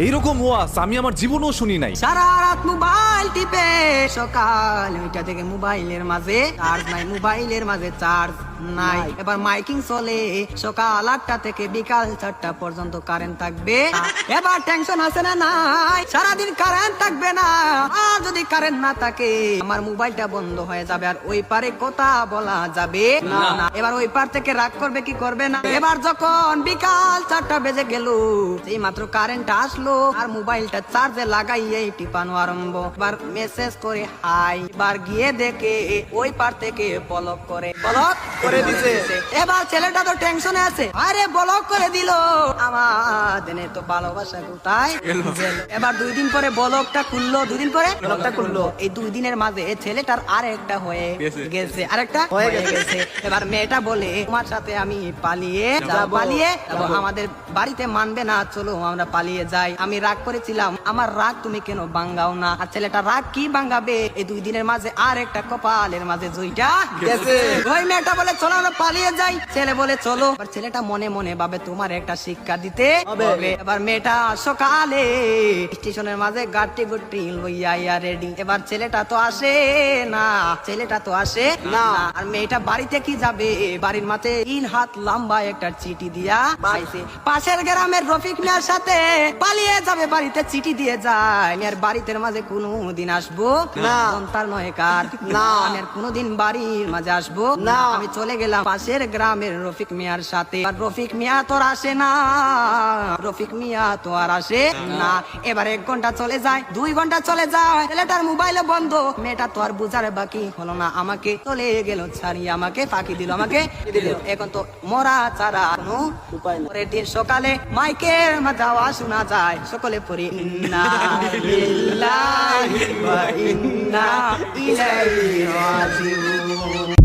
এইরকম ওয়াজ আমি আমার জীবনেও শুনি নাই। সারা রাত মোবাইল টিপে সকাল 9টা থেকে মোবাইলের মাঝে চার্জ নাই, মোবাইলের মাঝে চার্জ নাই। এবার মাইকিং চলে সকাল 8টা থেকে বিকাল 4টা পর্যন্ত কারেন্ট থাকবে। এবার টেনশন আছে না নাই, সারাদিন কারেন্ট থাকবে না। আর যদি কারেন্ট না থাকে আমার মোবাইলটা বন্ধ হয়ে যাবে, আর ওই পারে কথা বলা যাবে না। এবার ওই পার থেকে রাগ করবে কি করবে না। এবার যখন বিকাল 4টা বেজে গেল, এই মাত্র কারেন্ট আসলো আর মোবাইলটা চার্জে লাগাইয়ে টিপানো আরম্ভ। এবার মেসেজ করে হাই, এবার গিয়ে দেখে ওই পার থেকে ব্লক করে দিছে। এবার ছেলেটা তো টেনশনে আছে, আরে ব্লক করে দিল, আমার দেনে তো ভালোবাসা কোথায় গেল। এবার 2 দিন পরে ব্লকটা খুললো, 2 দিন পরে ব্লকটা খুললো। এই 2 দিনের মাঝে ছেলেটার আরেকটা হয়ে গেছে, আরেকটা হয়ে গেছে। এবার মেয়েটা বলে তোমার সাথে আমি পালিয়ে যাবো, আমাদের বাড়িতে মানবে না, চলো আমরা পালিয়ে যাই। আমি রাগ করেছিলাম, আমার রাগ তুমি কেন ভাঙ্গাও না। আর ছেলেটা রাগ কি ভাঙ্গাবে, এই 2 দিনের মাঝে আর একটা কপালের মাঝে জুইটা গেছে। ওই মেয়েটা বলে চলো আমরা পালিয়ে যাই, ছেলে বলে চলো। এবার ছেলেটা মনে মনে ভাবে তোমার একটা শিক্ষা দিতে হবে। এবার মেয়েটা সকালে স্টেশনের মাঝে গাড়ি গুটি লইয়া রেডি। এবার ছেলেটা তো আসে না, আর মেয়েটা বাড়িতে কি যাবে, বাড়ির মাঝে 3 হাত লম্বা একটা চিঠি দিয়া পাইছে। পাশের গ্রামের রফিক মিয়ার সাথে পালিয়ে যাবে, বাড়িতে চিঠি দিয়ে যায়। আমি আর বাড়িতে মাঝে কোনোদিন আসবো না, তার নয় কার না, আমি আর কোনোদিন বাড়ির মাঝে আসবো না। আমি চলে গেলাম পাশের গ্রামের রফিক মিয়ার সাথে। আর রফিক মিয়া তো আর আসে না, এবার 1 ঘন্টা চলে যায়, 2 ঘন্টা চলে যায়, ছেলেটার মোবাইলে বন্ধ। মেয়েটা তো আর বুঝার বাকি হলো না, আমাকে চলে গেল ছাড়িয়ে, আমাকে ফাঁকি দিল, এখন তো মরা ছাড়া কোনো উপায় না। পরের দিন সকালে মাইকের মাঝে আওয়াজ শোনা যায়, সকলে পড়ি ইন্না লিল্লাহি ওয়া ইন্না ইলাইহি রাজিউন।